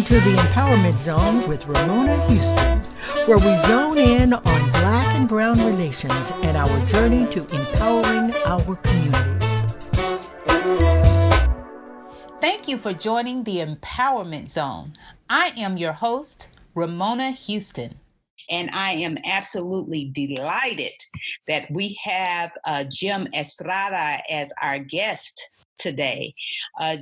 Welcome to the Empowerment Zone with Ramona Houston, where we zone in on Black and Brown relations and our journey to empowering our communities. Thank you for joining the Empowerment Zone. I am your host, Ramona Houston. And I am absolutely delighted that we have Jim Estrada as our guest today.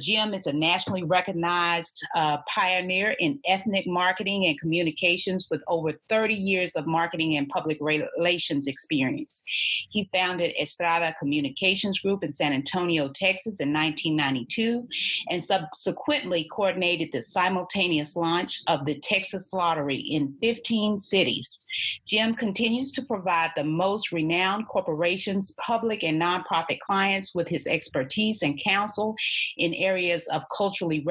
Jim is a nationally recognized pioneer in ethnic marketing and communications with over 30 years of marketing and public relations experience. He founded Estrada Communications Group in San Antonio, Texas in 1992, and subsequently coordinated the simultaneous launch of the Texas Lottery in 15 cities. Jim continues to provide the most renowned corporations, public and nonprofit clients with his expertise and counsel in areas of culturally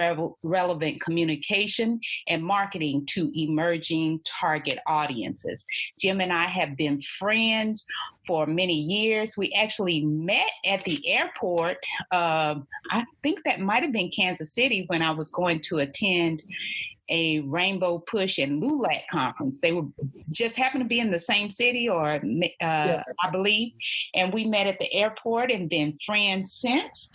relevant communication and marketing to emerging target audiences. Jim and I have been friends for many years. We actually met at the airport. I think that might have been Kansas City when I was going to attend a Rainbow Push and LULAC conference. They were just happened to be in the same city, I believe. And we met at the airport and been friends since.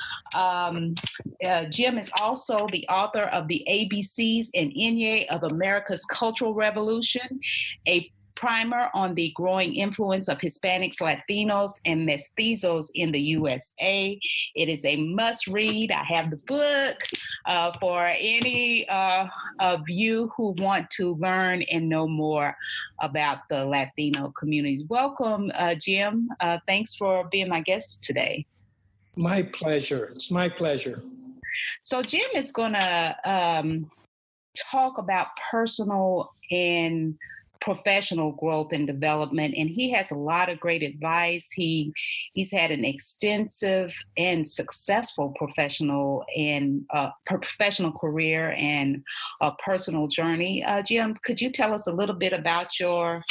Jim is also the author of the ABCs and Inye of America's Cultural Revolution, a primer on the growing influence of Hispanics, Latinos, and Mestizos in the USA. It is a must read. I have the book for any of you who want to learn and know more about the Latino communities. Welcome, Jim. Thanks for being my guest today. My pleasure. It's my pleasure. So Jim is going to talk about personal and professional growth and development, and he has a lot of great advice. He's had an extensive and successful professional career and a personal journey. Jim, could you tell us a little bit about your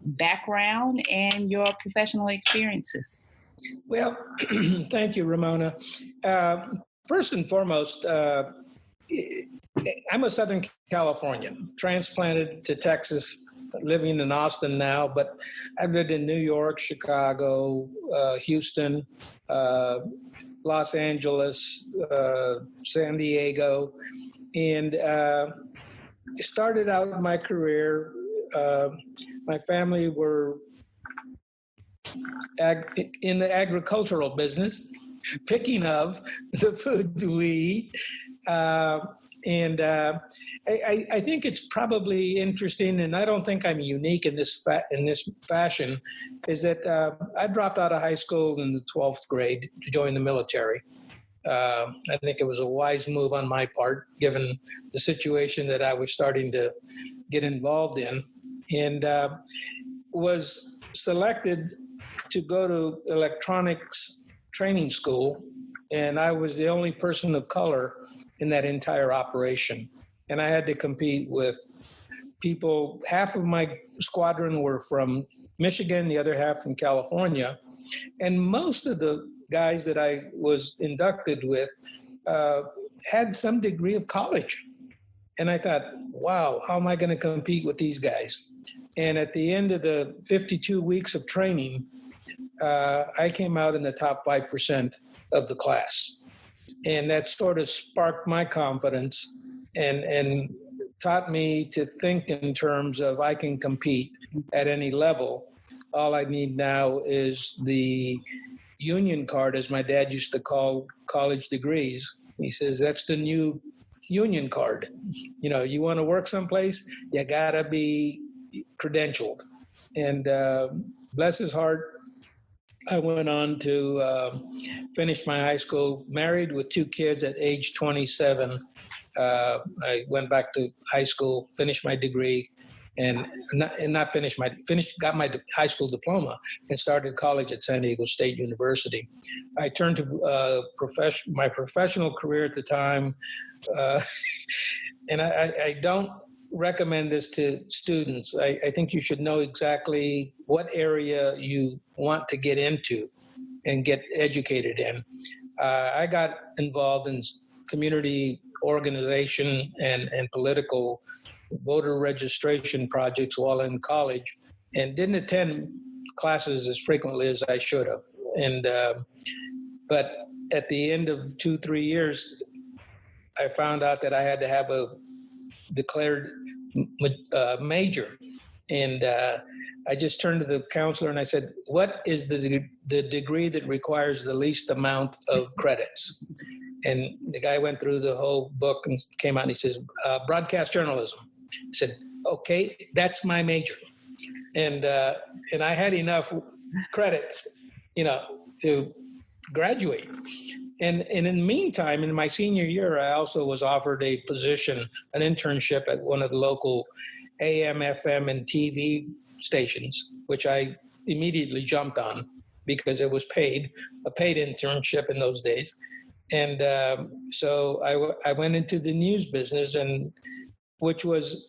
background and your professional experiences? Well, thank you, Ramona. First and foremost, I'm a Southern Californian, transplanted to Texas, living in Austin now, but I've lived in New York, Chicago, Houston, Los Angeles, San Diego, and started out my career. My family were in the agricultural business, picking of the foods we eat. I think it's probably interesting, and I don't think I'm unique in this fashion, is that I dropped out of high school in the 12th grade to join the military. I think it was a wise move on my part, given the situation that I was starting to get involved in, and was selected to go to electronics training school, and I was the only person of color in that entire operation. And I had to compete with people. Half of my squadron were from Michigan, the other half from California. And most of the guys that I was inducted with had some degree of college. And I thought, wow, how am I going to compete with these guys? And at the end of the 52 weeks of training, I came out in the top 5% of the class. And that sort of sparked my confidence and taught me to think in terms of I can compete at any level. All I need now is the union card, as my dad used to call college degrees. He says, that's the new union card. You know, you want to work someplace, you gotta be credentialed. And bless his heart, I went on to finish my high school, married with 2 kids at age 27. I went back to high school, finished my degree, got my high school diploma and started college at San Diego State University. I turned to my professional career at the time, and I don't recommend this to students. I think you should know exactly what area you want to get into and get educated in. I got involved in community organization and political voter registration projects while in college, and didn't attend classes as frequently as I should have. And but at the end of 2-3 years, I found out that I had to have a declared major. And I just turned to the counselor and I said, what is the degree that requires the least amount of credits? And the guy went through the whole book and came out and he says, broadcast journalism. I said, okay, that's my major. And I had enough credits, to graduate. And in the meantime, in my senior year, I also was offered a position, an internship at one of the local AM, FM, and TV stations, which I immediately jumped on because it was a paid internship in those days. And so I went into the news business, and which was,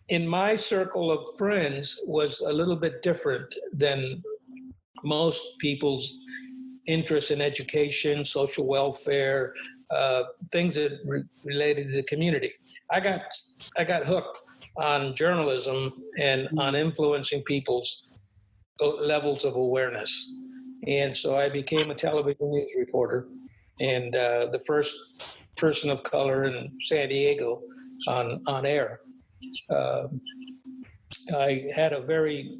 in my circle of friends, was a little bit different than most people's interest in education, social welfare, things that related to the community. I got hooked on journalism and on influencing people's levels of awareness. And so I became a television news reporter and the first person of color in San Diego on air. I had a very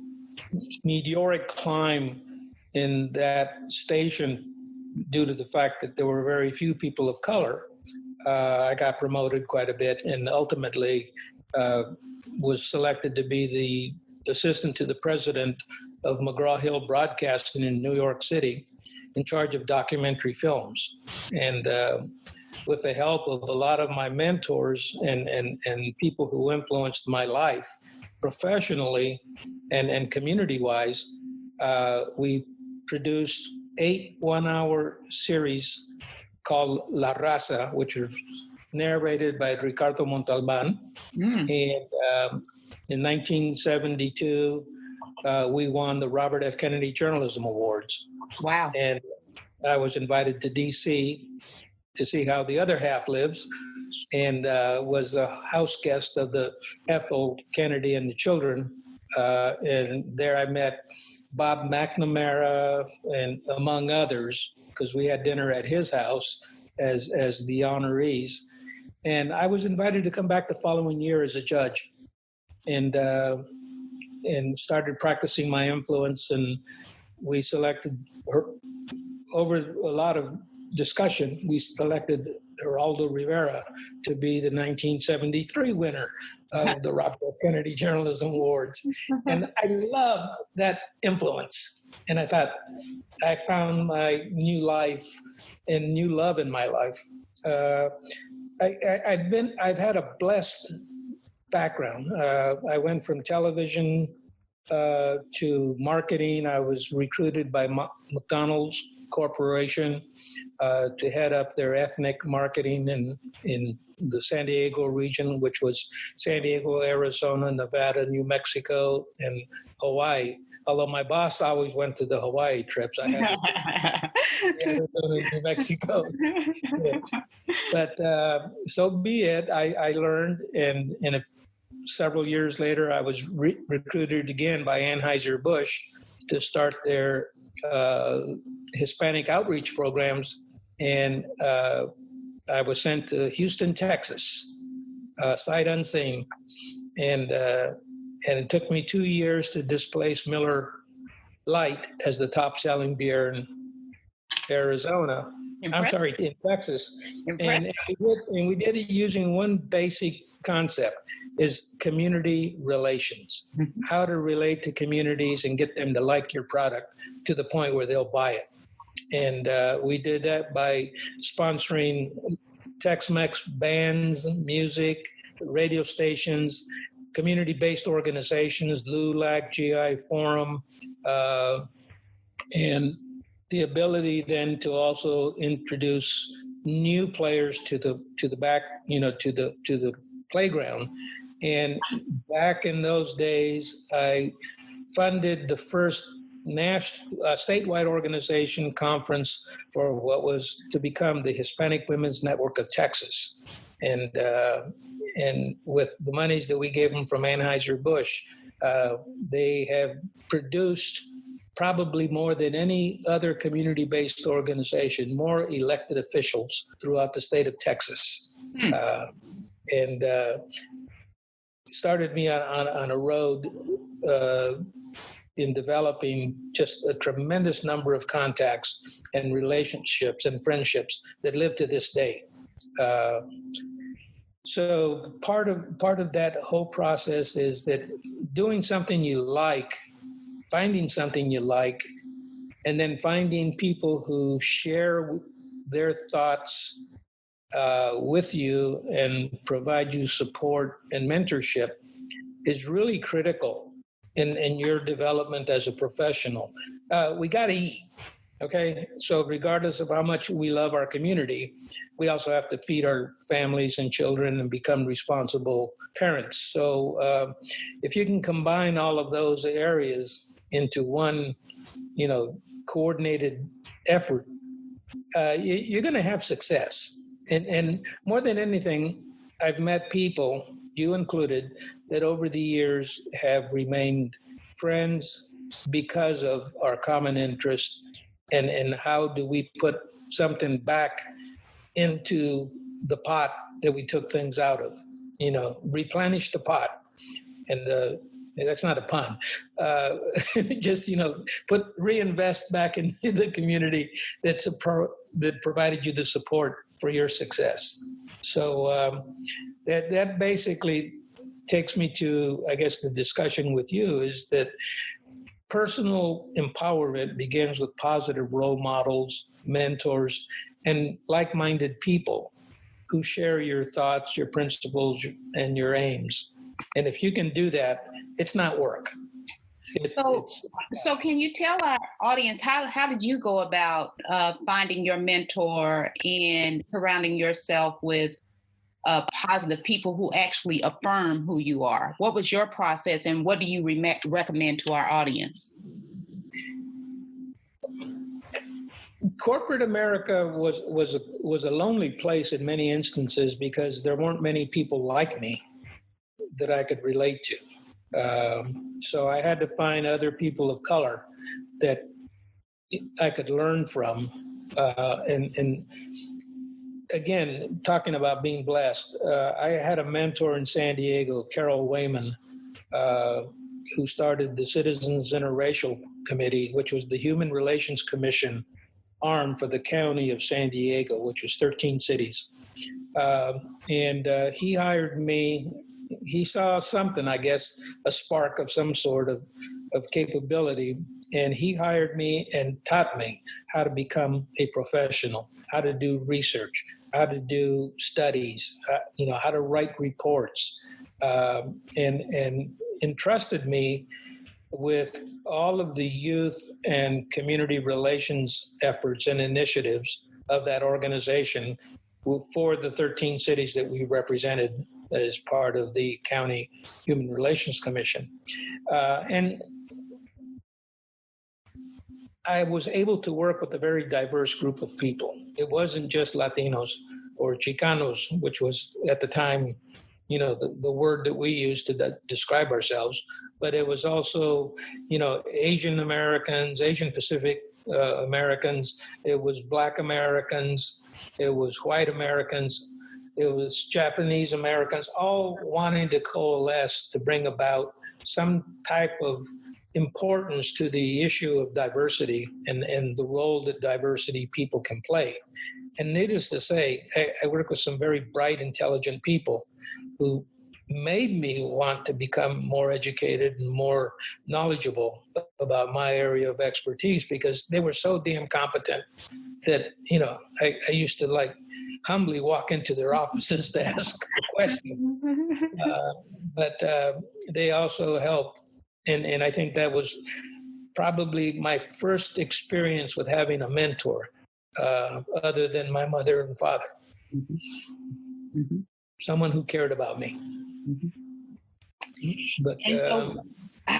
meteoric climb in that station due to the fact that there were very few people of color. I got promoted quite a bit and ultimately was selected to be the assistant to the president of McGraw-Hill Broadcasting in New York City, in charge of documentary films. And with the help of a lot of my mentors and people who influenced my life professionally and community-wise, we produced 8 one-hour series called La Raza, which was narrated by Ricardo Montalban. And in 1972, we won the Robert F. Kennedy Journalism Awards. Wow. And I was invited to D.C. to see how the other half lives, and was a house guest of the Ethel Kennedy and the children. And there I met Bob McNamara and among others, because we had dinner at his house as the honorees. And I was invited to come back the following year as a judge, and started practicing my influence. And we selected her, over a lot of discussion, we selected Geraldo Rivera to be the 1973 winner of the Robert F. Kennedy Journalism Awards. And I loved that influence. And I thought, I found my new life and new love in my life. I've had a blessed background. I went from television to marketing. I was recruited by McDonald's Corporation to head up their ethnic marketing in the San Diego region, which was San Diego, Arizona, Nevada, New Mexico, and Hawaii. Although my boss always went to the Hawaii trips, I had Arizona, New Mexico. But so be it. I learned, and several years later, I was recruited again by Anheuser-Busch to start their Hispanic outreach programs, and I was sent to Houston, Texas, sight unseen, and it took me 2 years to displace Miller Lite as the top-selling beer in Arizona. I'm sorry, in Texas, and we did it using one basic concept: is community relations. How to relate to communities and get them to like your product to the point where they'll buy it. And we did that by sponsoring Tex-Mex bands, music, radio stations, community-based organizations, LULAC, GI Forum, and the ability then to also introduce new players to the back, to the playground. And back in those days, I funded the first statewide organization conference for what was to become the Hispanic Women's Network of Texas. And with the monies that we gave them from Anheuser-Busch, they have produced probably more than any other community-based organization, more elected officials throughout the state of Texas. And started me on a road in developing just a tremendous number of contacts and relationships and friendships that live to this day. So part of that whole process is that doing something you like, finding something you like, and then finding people who share their thoughts with you and provide you support and mentorship is really critical in your development as a professional. We got to eat. Okay, so regardless of how much we love our community, we also have to feed our families and children and become responsible parents. So if you can combine all of those areas into one, coordinated effort, you're going to have success. And more than anything, I've met people, you included, that over the years have remained friends because of our common interest. And how do we put something back into the pot that we took things out of? Replenish the pot. And that's not a pun. Just, reinvest back into the community that provided you the support for your success. So that basically takes me to, I guess, the discussion with you is that personal empowerment begins with positive role models, mentors, and like-minded people who share your thoughts, your principles, and your aims. And if you can do that, it's not work. So can you tell our audience, how did you go about finding your mentor and surrounding yourself with positive people who actually affirm who you are? What was your process, and what do you recommend to our audience? Corporate America was a lonely place in many instances because there weren't many people like me that I could relate to. So I had to find other people of color that I could learn from. And again, talking about being blessed, I had a mentor in San Diego, Carol Wayman, who started the Citizens Interracial Committee, which was the Human Relations Commission arm for the county of San Diego, which was 13 cities. And he hired me. He saw something, I guess, a spark of some sort of capability. And he hired me and taught me how to become a professional, how to do research, how to do studies, how to write reports, and entrusted me with all of the youth and community relations efforts and initiatives of that organization for the 13 cities that we represented as part of the County Human Relations Commission. And I was able to work with a very diverse group of people. It wasn't just Latinos or Chicanos, which was at the time, the word that we used to describe ourselves, but it was also, Asian Americans, Asian Pacific Americans, it was Black Americans, it was white Americans, it was Japanese Americans, all wanting to coalesce to bring about some type of importance to the issue of diversity and the role that diversity people can play. And needless to say, I work with some very bright, intelligent people who made me want to become more educated and more knowledgeable about my area of expertise because they were so damn competent that, I used to humbly walk into their offices to ask a question. But they also helped. And I think that was probably my first experience with having a mentor, other than my mother and father. Mm-hmm. Someone who cared about me. Mm-hmm. But and so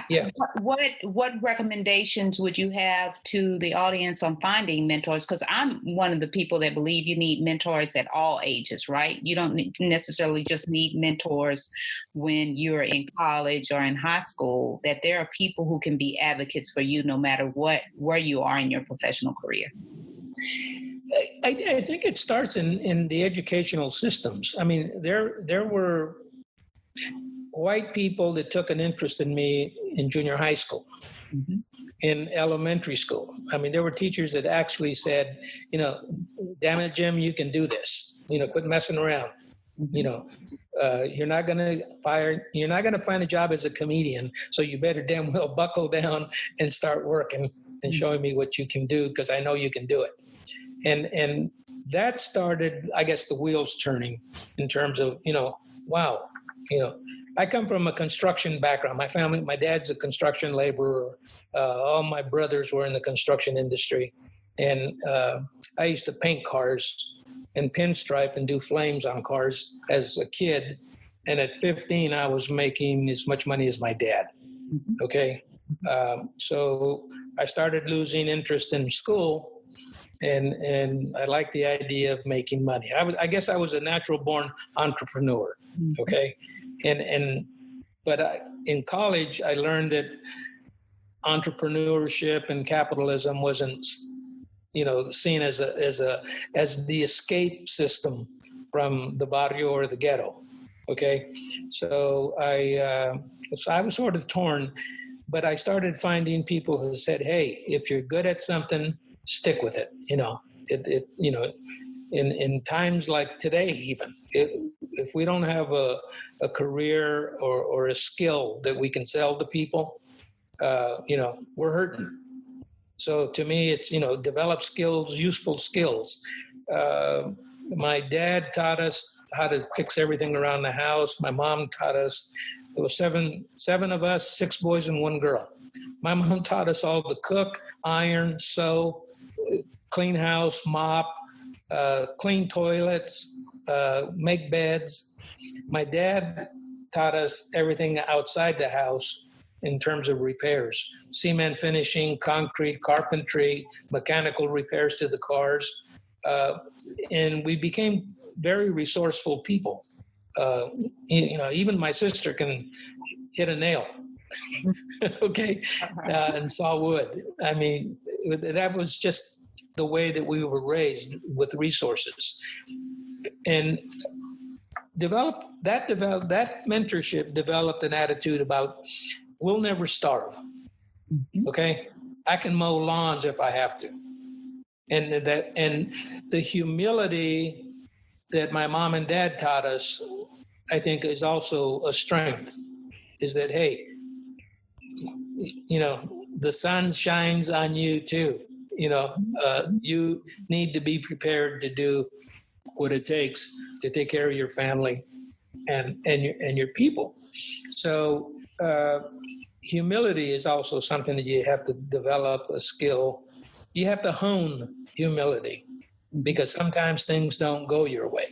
Yeah. What recommendations would you have to the audience on finding mentors? Because I'm one of the people that believe you need mentors at all ages, right? You don't necessarily just need mentors when you're in college or in high school, that there are people who can be advocates for you no matter where you are in your professional career. I think it starts in the educational systems. I mean, there were white people that took an interest in me in junior high school, Mm-hmm. in elementary school. I mean, there were teachers that actually said, damn it, Jim, you can do this. Quit messing around. You're not going to find a job as a comedian. So you better damn well buckle down and start working and showing me what you can do, because I know you can do it. And that started, I guess, the wheels turning in terms of, wow, I come from a construction background. My dad's a construction laborer. All my brothers were in the construction industry. And I used to paint cars and pinstripe and do flames on cars as a kid. And at 15, I was making as much money as my dad. Okay. So I started losing interest in school, and I liked the idea of making money. I guess I was a natural born entrepreneur. Okay. But in college, I learned that entrepreneurship and capitalism wasn't, seen as the escape system from the barrio or the ghetto. Okay, so I was sort of torn, but I started finding people who said, "Hey, if you're good at something, stick with it." In times like today, even if we don't have a career or a skill that we can sell to people, we're hurting. So to me, it's, develop skills, useful skills. My dad taught us how to fix everything around the house. My mom taught us. There was seven of us, 6 boys and 1 girl. My mom taught us all to cook, iron, sew, clean house, mop, clean toilets, make beds. My dad taught us everything outside the house in terms of repairs: cement finishing, concrete, carpentry, mechanical repairs to the cars. And we became very resourceful people. Even my sister can hit a nail, okay, and saw wood. I mean, that was just the way that we were raised, with resources. And that mentorship developed an attitude about, we'll never starve. Okay, I can mow lawns if I have to. And the humility that my mom and dad taught us, I think, is also a strength. Is that, hey, the sun shines on you too. You need to be prepared to do what it takes to take care of your family and your people. So humility is also something that you have to develop, a skill. You have to hone humility, because sometimes things don't go your way.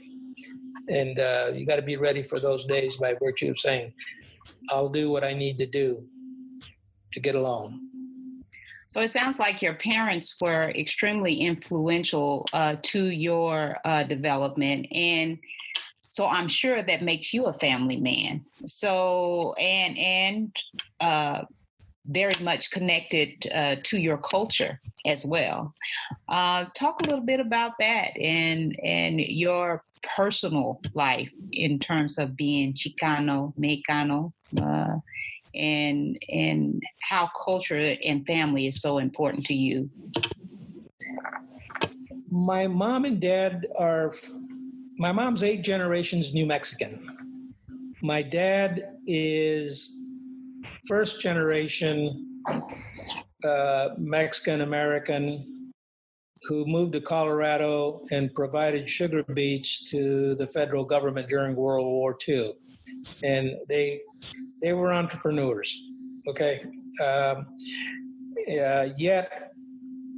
And you got to be ready for those days by virtue of saying, I'll do what I need to do to get along. So it sounds like your parents were extremely influential to your development. And so I'm sure that makes you a family man. So, and very much connected to your culture as well. Talk a little bit about that and your personal life in terms of being Chicano, Mexicano, and how culture and family is so important to you. My mom and dad my mom's 8 generations New Mexican. My dad is first generation Mexican American who moved to Colorado and provided sugar beets to the federal government during World War II. And they were entrepreneurs, okay? Yet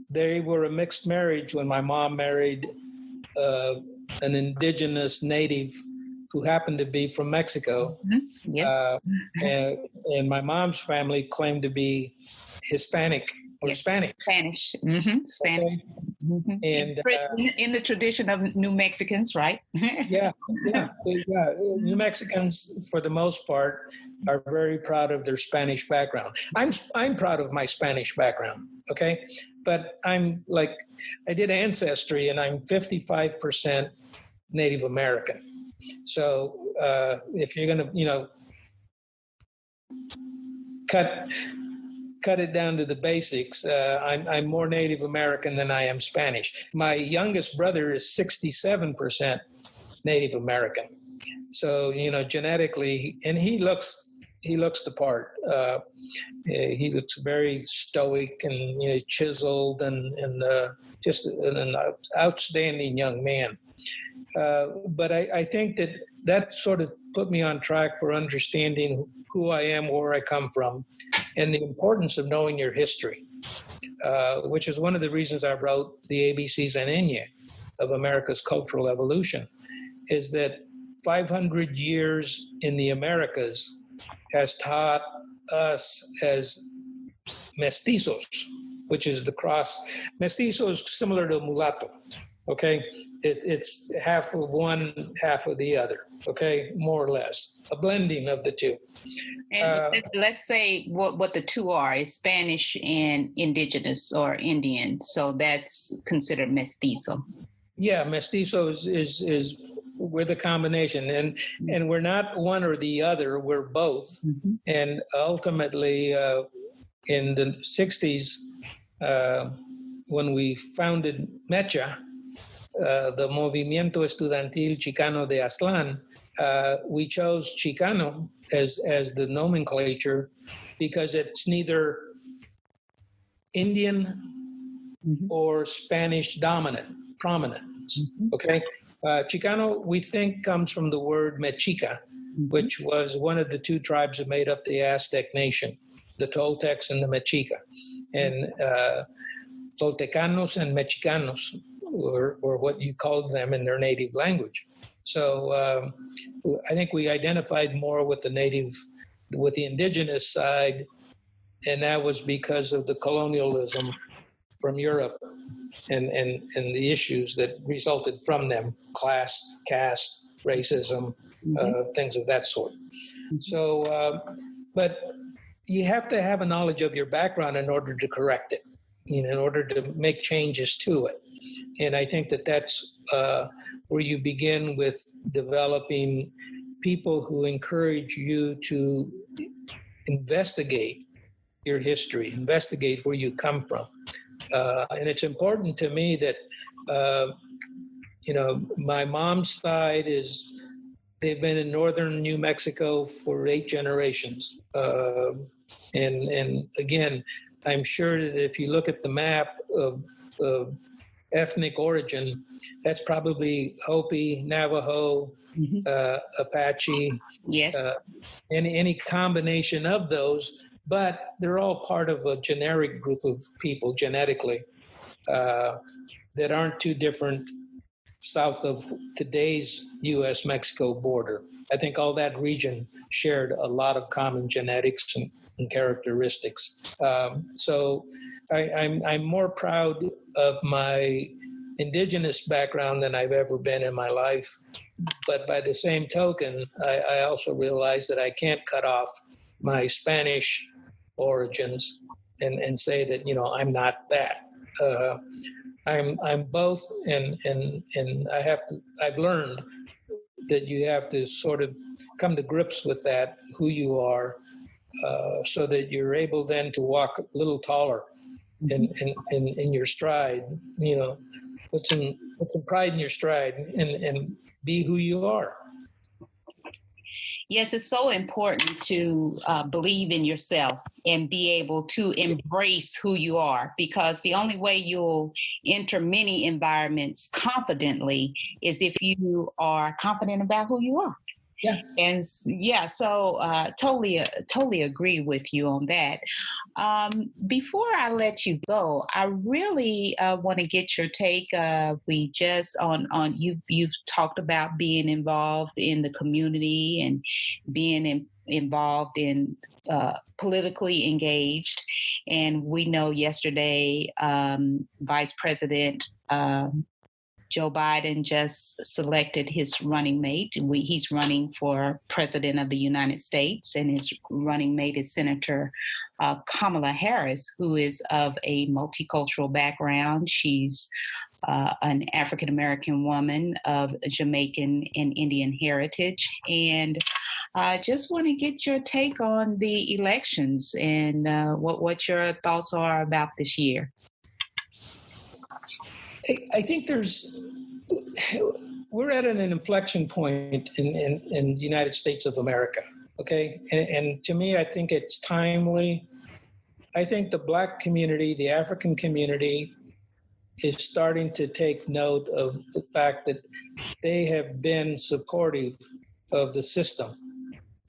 they were a mixed marriage when my mom married an indigenous native who happened to be from Mexico. Yes. And my mom's family claimed to be Hispanic or Yes. Spanish. Spanish. Spanish. Okay. And In the tradition of New Mexicans, right? yeah. New Mexicans, for the most part, are very proud of their Spanish background. I'm proud of my Spanish background. Okay, but I'm like, I did Ancestry, and I'm 55% Native American. So if you're gonna, cut it down to the basics, I'm more Native American than I am Spanish. My youngest brother is 67% Native American. So, genetically, and he looks the part. He looks very stoic and chiseled and just an outstanding young man. But I think that sort of put me on track for understanding who I am, where I come from, and the importance of knowing your history, which is one of the reasons I wrote the ABCs and Enya of America's cultural evolution, is that 500 years in the Americas has taught us as Mestizos, which is the cross. Mestizo is similar to mulatto. Okay, it's half of one, half of the other. Okay, more or less a blending of the two. And let's say what the two are is Spanish and indigenous or Indian. So that's considered mestizo. Yeah, mestizo is we're the combination, and we're not one or the other. We're both. Mm-hmm. And ultimately, in the 60s, when we founded Mecha, the Movimiento Estudiantil Chicano de Aztlán, we chose Chicano as the nomenclature because it's neither Indian or Spanish prominent. Okay, Chicano we think comes from the word Mexica, which was one of the two tribes that made up the Aztec nation, the Toltecs and the Mexica, and Toltecanos and Mexicanos or what you called them in their native language. So I think we identified more with the indigenous side, and that was because of the colonialism from Europe and the issues that resulted from them: class, caste, racism, things of that sort. So, but you have to have a knowledge of your background in order to correct it, in order to make changes to it. And I think that's where you begin with developing people who encourage you to investigate your history, investigate where you come from. And it's important to me that, my mom's side they've been in northern New Mexico for 8 generations. And again, I'm sure that if you look at the map of ethnic origin, that's probably Hopi, Navajo, Apache, yes, any combination of those, but they're all part of a generic group of people genetically that aren't too different south of today's U.S.-Mexico border. I think all that region shared a lot of common genetics and characteristics. So I'm more proud of my indigenous background than I've ever been in my life. But by the same token, I also realize that I can't cut off my Spanish origins and say that, I'm not that. I'm both, and I've learned that you have to sort of come to grips with that, who you are, so that you're able then to walk a little taller in your stride, put some pride in your stride and be who you are. Yes, it's so important to believe in yourself and be able to embrace who you are, because the only way you'll enter many environments confidently is if you are confident about who you are. Yeah. And so totally agree with you on that. Before I let you go, I really want to get your take. We just on you've talked about being involved in the community and being involved in politically engaged, and we know yesterday Vice President Joe Biden just selected his running mate. He's running for president of the United States, and his running mate is Senator Kamala Harris, who is of a multicultural background. She's an African American woman of Jamaican and Indian heritage. And I just want to get your take on the elections and what your thoughts are about this year. I think we're at an inflection point in the United States of America. Okay. And to me, I think it's timely. I think the Black community, the African community, is starting to take note of the fact that they have been supportive of the system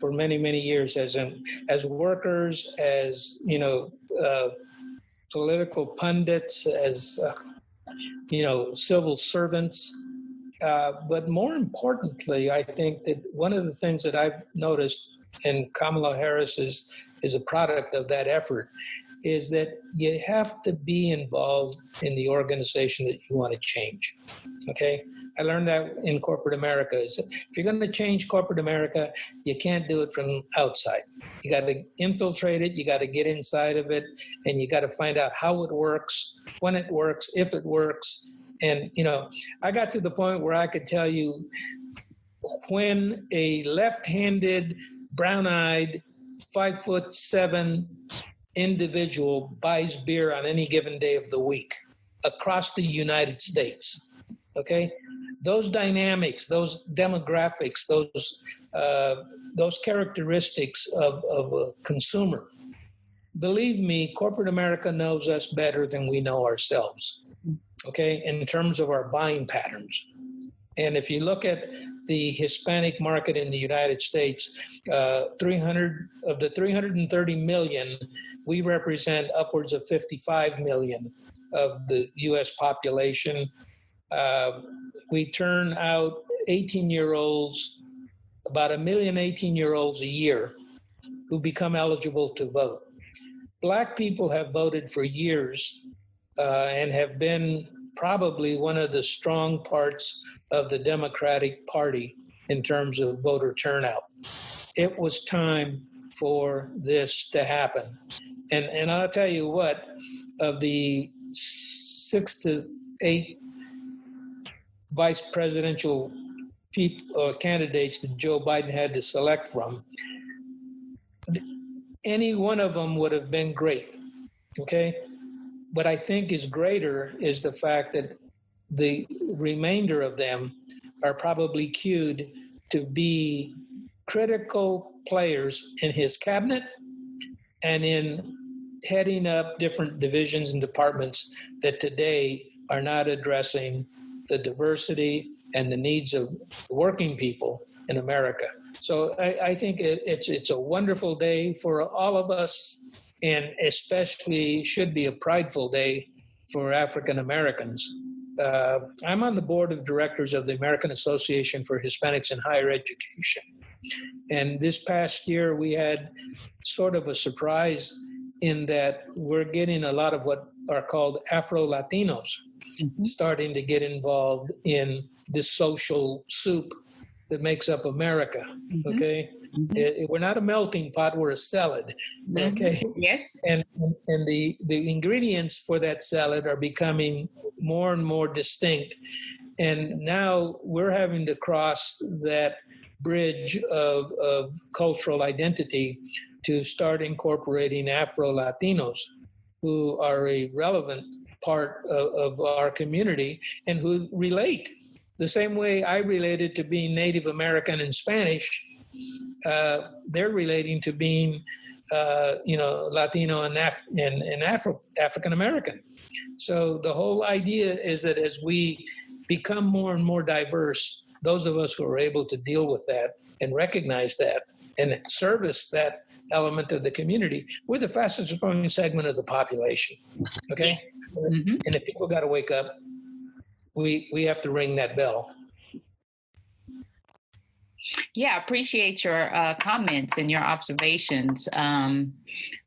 for many, many years as workers, as, political pundits, as, civil servants. But more importantly, I think that one of the things that I've noticed, and Kamala Harris is a product of that effort, is that you have to be involved in the organization that you want to change. Okay? I learned that in corporate America. If you're going to change corporate America, you can't do it from outside. You got to infiltrate it, you got to get inside of it, and you got to find out how it works, when it works, if it works. And, I got to the point where I could tell you when a left-handed, brown-eyed, 5'7" individual buys beer on any given day of the week across the United States. Okay, those dynamics, those demographics, those characteristics of a consumer. Believe me, corporate America knows us better than we know ourselves. Okay, in terms of our buying patterns. And if you look at the Hispanic market in the United States, 300 of the 330 million, we represent upwards of 55 million of the U.S. population. We turn out 18-year-olds, about 1 million 18-year-olds a year who become eligible to vote. Black people have voted for years and have been probably one of the strong parts of the Democratic Party in terms of voter turnout. It was time for this to happen. And I'll tell you what, of the 6 to 8 vice presidential candidates that Joe Biden had to select from, any one of them would have been great, okay? What I think is greater is the fact that the remainder of them are probably cued to be critical players in his cabinet and in heading up different divisions and departments that today are not addressing the diversity and the needs of working people in America. So I think it's a wonderful day for all of us, and especially should be a prideful day for African Americans. I'm on the board of directors of the American Association for Hispanics in Higher Education. And this past year, we had sort of a surprise in that we're getting a lot of what are called Afro-Latinos starting to get involved in this social soup that makes up America, okay? We're not a melting pot, we're a salad, okay? Yes. And the ingredients for that salad are becoming more and more distinct. And now we're having to cross that bridge of cultural identity to start incorporating Afro-Latinos who are a relevant part of our community and who relate the same way I related to being Native American and Spanish. They're relating to being, Latino and African American. So the whole idea is that as we become more and more diverse, those of us who are able to deal with that and recognize that and service that element of the community, we're the fastest growing segment of the population. Okay. Mm-hmm. And if people got to wake up, we have to ring that bell. Yeah, appreciate your comments and your observations.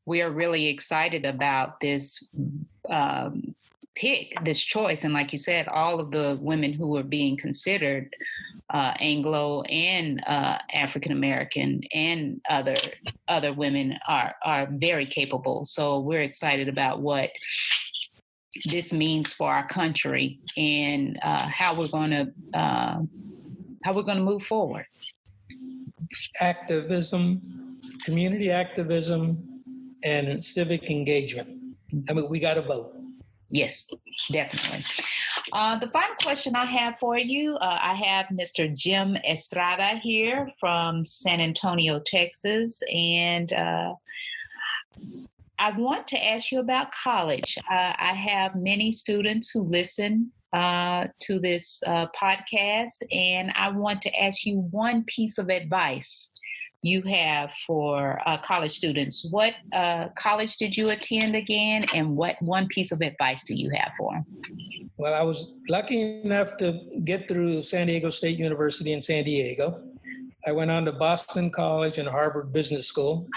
We are really excited about this pick, this choice. And like you said, all of the women who are being considered, Anglo and African American and other women are very capable. So we're excited about what this means for our country and how we're going to move forward. Activism, community activism, and civic engagement. I mean, we got to vote. Yes, definitely. The final question I have for you, I have Mr. Jim Estrada here from San Antonio, Texas, and I want to ask you about college. I have many students who listen to this podcast, and I want to ask you one piece of advice you have for college students. What college did you attend again, and what one piece of advice do you have for them? Well, I was lucky enough to get through San Diego State University in San Diego. I went on to Boston College and Harvard Business School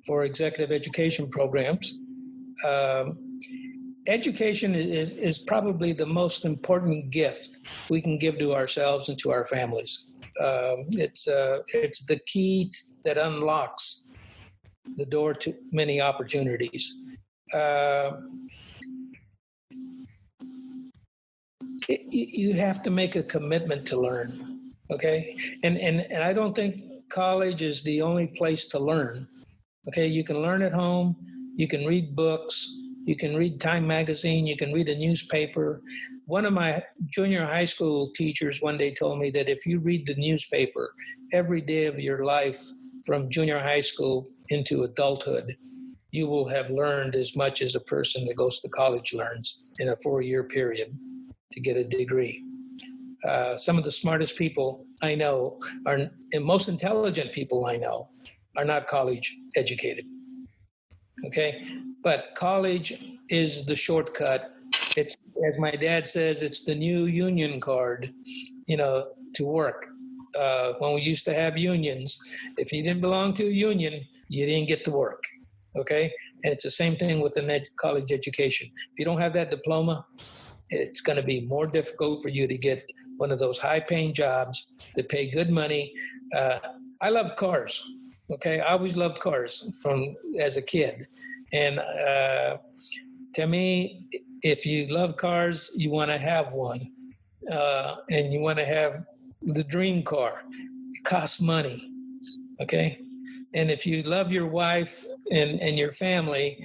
for executive education programs. Education is probably the most important gift we can give to ourselves and to our families. It's the key that unlocks the door to many opportunities. You have to make a commitment to learn, okay? And I don't think college is the only place to learn, okay? You can learn at home, you can read books, you can read Time magazine, you can read a newspaper. One of my junior high school teachers one day told me that if you read the newspaper every day of your life from junior high school into adulthood, you will have learned as much as a person that goes to college learns in a 4-year period to get a degree. Some of the smartest people I know and most intelligent people I know are not college educated. Okay, but college is the shortcut. It's, as my dad says, it's the new union card, to work. When we used to have unions, if you didn't belong to a union, you didn't get to work. Okay, and it's the same thing with the college education. If you don't have that diploma, it's going to be more difficult for you to get one of those high-paying jobs that pay good money. I love cars. Okay, I always loved cars as a kid, and to me, if you love cars, you want to have one, and you want to have the dream car. It costs money. Okay, and if you love your wife and your family,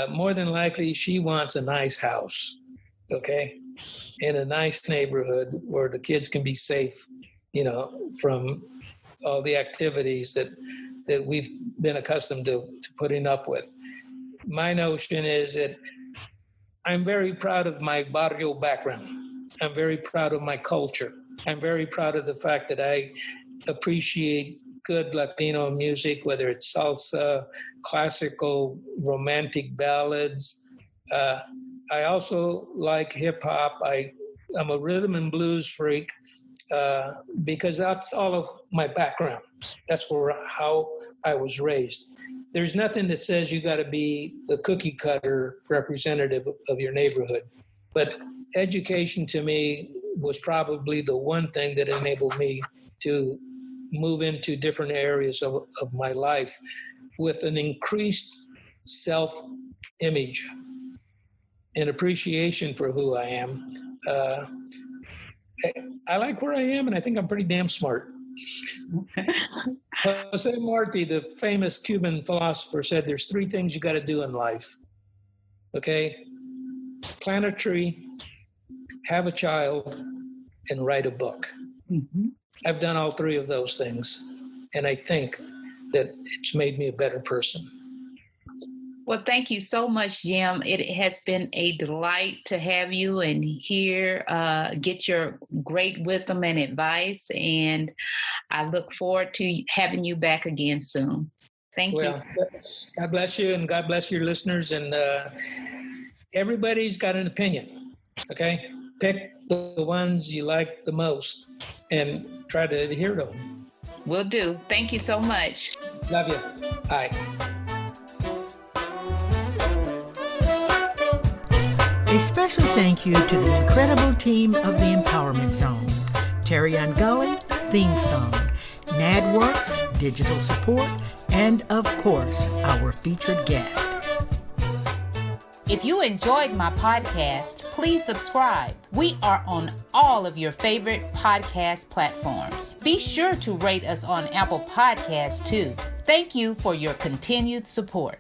more than likely she wants a nice house. Okay, in a nice neighborhood where the kids can be safe, from all the activities that we've been accustomed to putting up with. My notion is that I'm very proud of my barrio background. I'm very proud of my culture. I'm very proud of the fact that I appreciate good Latino music, whether it's salsa, classical, romantic ballads. I also like hip hop. I'm a rhythm and blues freak because that's all of my background. That's how I was raised. There's nothing that says you got to be the cookie cutter representative of your neighborhood. But education to me was probably the one thing that enabled me to move into different areas of my life with an increased self-image and appreciation for who I am. I like where I am, and I think I'm pretty damn smart. Jose Marti, the famous Cuban philosopher, said there's 3 things you got to do in life. Okay? Plant a tree, have a child, and write a book. Mm-hmm. I've done all 3 of those things, and I think that it's made me a better person. Well, thank you so much, Jim. It has been a delight to have you and get your great wisdom and advice. And I look forward to having you back again soon. Thank you. Well, God bless you, and God bless your listeners. And everybody's got an opinion, okay? Pick the ones you like the most and try to adhere to them. Will do. Thank you so much. Love you. Bye. A special thank you to the incredible team of the Empowerment Zone. Terry Gully, theme song. NADWorks, digital support, and of course, our featured guest. If you enjoyed my podcast, please subscribe. We are on all of your favorite podcast platforms. Be sure to rate us on Apple Podcasts too. Thank you for your continued support.